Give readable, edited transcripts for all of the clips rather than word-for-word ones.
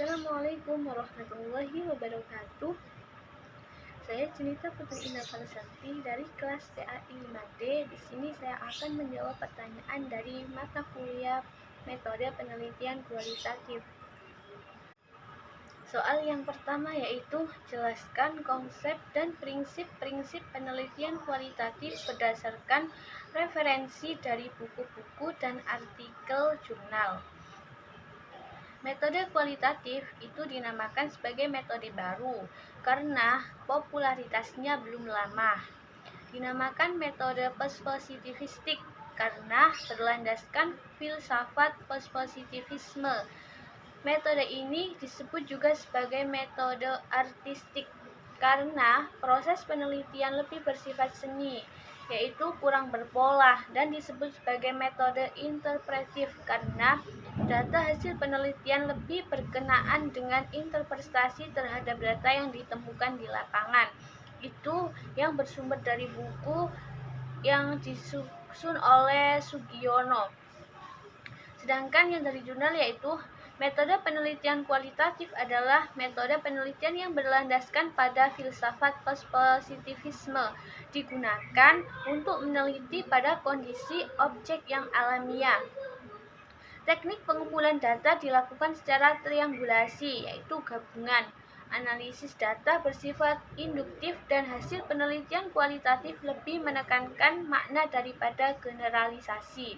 Assalamualaikum warahmatullahi wabarakatuh. Saya Junita Putri Indah Santi dari kelas PAI 5D. Di sini saya akan menjawab pertanyaan dari mata kuliah metode penelitian kualitatif. Soal yang pertama yaitu jelaskan konsep dan prinsip-prinsip penelitian kualitatif berdasarkan referensi dari buku-buku dan artikel jurnal. Metode kualitatif itu dinamakan sebagai metode baru karena popularitasnya belum lama. Dinamakan metode postpositivistik karena berlandaskan filsafat postpositivisme. Metode ini disebut juga sebagai metode artistik karena proses penelitian lebih bersifat seni, yaitu kurang berpola, dan disebut sebagai metode interpretif karena data hasil penelitian lebih berkenaan dengan interpretasi terhadap data yang ditemukan di lapangan. Itu yang bersumber dari buku yang disusun oleh Sugiono. Sedangkan yang dari jurnal yaitu metode penelitian kualitatif adalah metode penelitian yang berlandaskan pada filsafat postpositivisme, digunakan untuk meneliti pada kondisi objek yang alamiah. Teknik pengumpulan data dilakukan secara triangulasi, yaitu gabungan. Analisis data bersifat induktif dan hasil penelitian kualitatif lebih menekankan makna daripada generalisasi.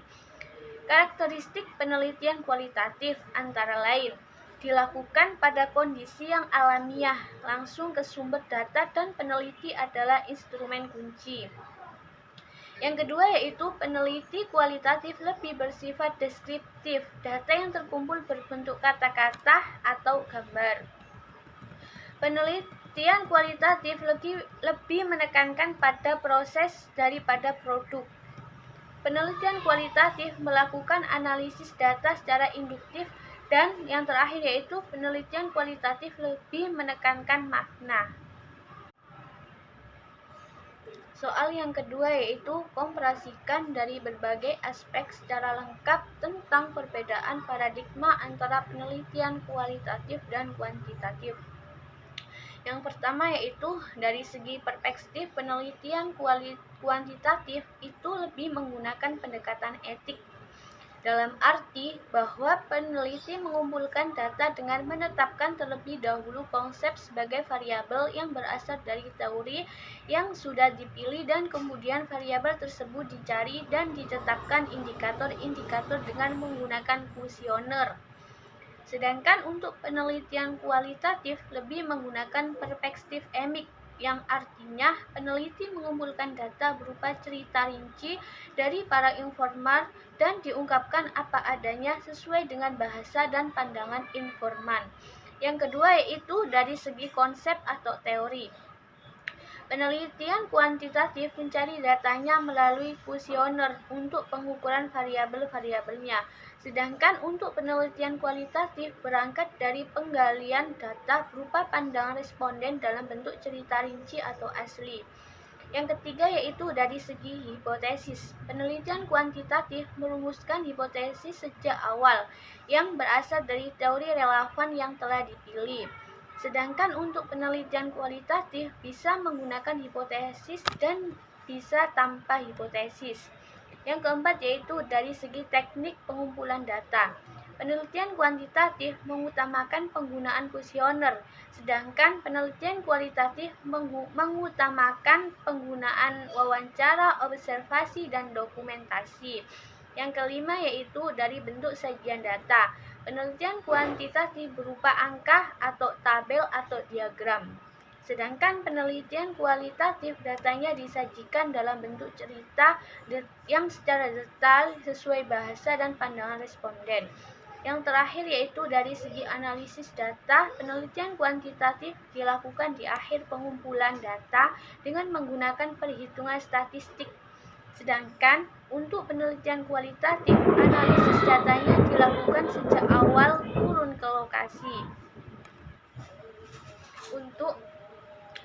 Karakteristik penelitian kualitatif antara lain dilakukan pada kondisi yang alamiah, langsung ke sumber data dan peneliti adalah instrumen kunci. Yang kedua yaitu peneliti kualitatif lebih bersifat deskriptif, data yang terkumpul berbentuk kata-kata atau gambar. Penelitian kualitatif lebih menekankan pada proses daripada produk. Penelitian kualitatif melakukan analisis data secara induktif, dan yang terakhir yaitu penelitian kualitatif lebih menekankan makna. Soal yang kedua yaitu komparasikan dari berbagai aspek secara lengkap tentang perbedaan paradigma antara penelitian kualitatif dan kuantitatif. Yang pertama yaitu dari segi perspektif penelitian kuantitatif itu lebih menggunakan pendekatan etik, dalam arti bahwa peneliti mengumpulkan data dengan menetapkan terlebih dahulu konsep sebagai variabel yang berasal dari teori yang sudah dipilih, dan kemudian variabel tersebut dicari dan ditetapkan indikator-indikator dengan menggunakan kuesioner. Sedangkan untuk penelitian kualitatif lebih menggunakan perspektif emik, yang artinya peneliti mengumpulkan data berupa cerita rinci dari para informan dan diungkapkan apa adanya sesuai dengan bahasa dan pandangan informan. Yang kedua yaitu dari segi konsep atau teori. Penelitian kuantitatif mencari datanya melalui kuesioner untuk pengukuran variabel-variabelnya. Sedangkan untuk penelitian kualitatif berangkat dari penggalian data berupa pandangan responden dalam bentuk cerita rinci atau asli. Yang ketiga yaitu dari segi hipotesis. Penelitian kuantitatif merumuskan hipotesis sejak awal yang berasal dari teori relevan yang telah dipilih. Sedangkan untuk penelitian kualitatif bisa menggunakan hipotesis dan bisa tanpa hipotesis. Yang keempat yaitu dari segi teknik pengumpulan data. Penelitian kuantitatif mengutamakan penggunaan kuesioner, sedangkan penelitian kualitatif mengutamakan penggunaan wawancara, observasi, dan dokumentasi. Yang kelima yaitu dari bentuk sajian data. Penelitian kuantitatif berupa angka atau tabel atau diagram. Sedangkan penelitian kualitatif datanya disajikan dalam bentuk cerita yang secara detail sesuai bahasa dan pandangan responden. Yang terakhir yaitu dari segi analisis data, penelitian kuantitatif dilakukan di akhir pengumpulan data dengan menggunakan perhitungan statistik. Sedangkan untuk penelitian kualitatif, analisis datanya dilakukan sejak awal turun ke lokasi. Untuk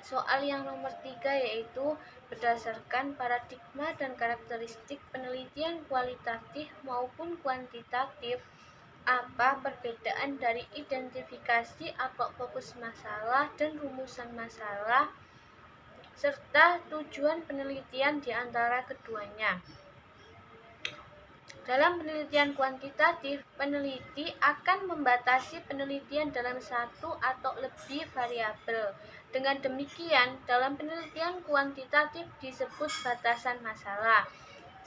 soal yang nomor 3 yaitu berdasarkan paradigma dan karakteristik penelitian kualitatif maupun kuantitatif, apa perbedaan dari identifikasi atau fokus masalah dan rumusan masalah, serta tujuan penelitian di antara keduanya. Dalam penelitian kuantitatif, peneliti akan membatasi penelitian dalam satu atau lebih variabel. Dengan demikian, dalam penelitian kuantitatif disebut batasan masalah.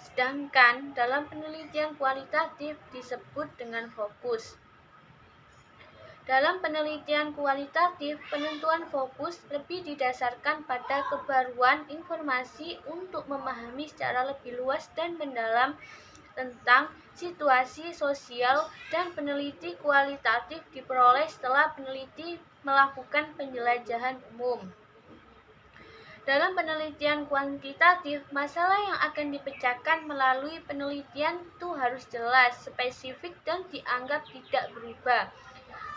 Sedangkan dalam penelitian kualitatif disebut dengan fokus. Dalam penelitian kualitatif, penentuan fokus lebih didasarkan pada kebaruan informasi untuk memahami secara lebih luas dan mendalam tentang situasi sosial, dan peneliti kualitatif diperoleh setelah peneliti melakukan penjelajahan umum. Dalam penelitian kuantitatif, masalah yang akan dipecahkan melalui penelitian itu harus jelas, spesifik, dan dianggap tidak berubah.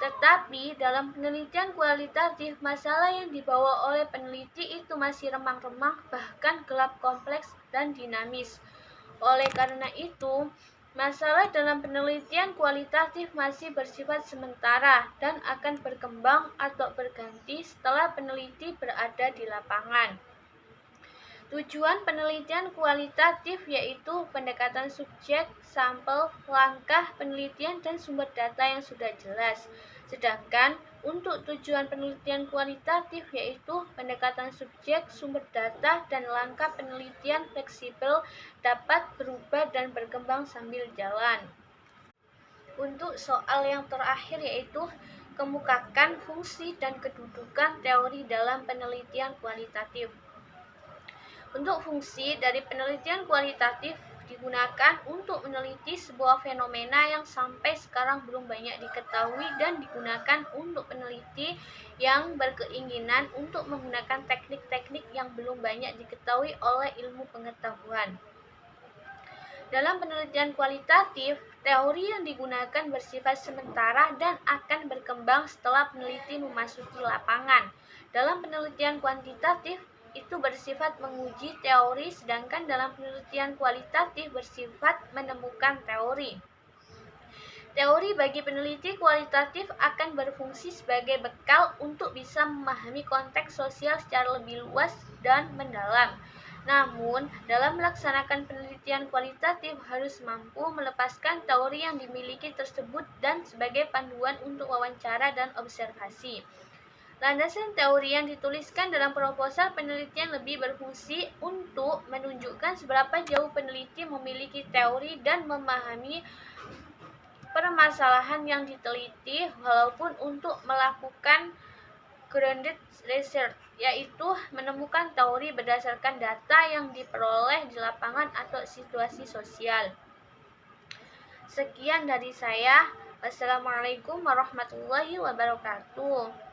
Tetapi dalam penelitian kualitatif, masalah yang dibawa oleh peneliti itu masih remang-remang, bahkan gelap, kompleks, dan dinamis. Oleh karena itu, masalah dalam penelitian kualitatif masih bersifat sementara dan akan berkembang atau berganti setelah peneliti berada di lapangan. Tujuan penelitian kualitatif yaitu pendekatan subjek, sampel, langkah penelitian, dan sumber data yang sudah jelas. Sedangkan untuk tujuan penelitian kualitatif yaitu pendekatan subjek, sumber data, dan langkah penelitian fleksibel, dapat berubah dan berkembang sambil jalan. Untuk soal yang terakhir yaitu kemukakan fungsi dan kedudukan teori dalam penelitian kualitatif. Untuk fungsi dari penelitian kualitatif digunakan untuk meneliti sebuah fenomena yang sampai sekarang belum banyak diketahui dan digunakan untuk peneliti yang berkeinginan untuk menggunakan teknik-teknik yang belum banyak diketahui oleh ilmu pengetahuan. Dalam penelitian kualitatif, teori yang digunakan bersifat sementara dan akan berkembang setelah peneliti memasuki lapangan. Dalam penelitian kuantitatif, itu bersifat menguji teori, sedangkan dalam penelitian kualitatif bersifat menemukan teori. Teori bagi peneliti kualitatif akan berfungsi sebagai bekal untuk bisa memahami konteks sosial secara lebih luas dan mendalam. Namun, dalam melaksanakan penelitian kualitatif harus mampu melepaskan teori yang dimiliki tersebut dan sebagai panduan untuk wawancara dan observasi. Landasan teori yang dituliskan dalam proposal penelitian lebih berfungsi untuk menunjukkan seberapa jauh peneliti memiliki teori dan memahami permasalahan yang diteliti, walaupun untuk melakukan grounded research, yaitu menemukan teori berdasarkan data yang diperoleh di lapangan atau situasi sosial. Sekian dari saya. Wassalamualaikum warahmatullahi wabarakatuh.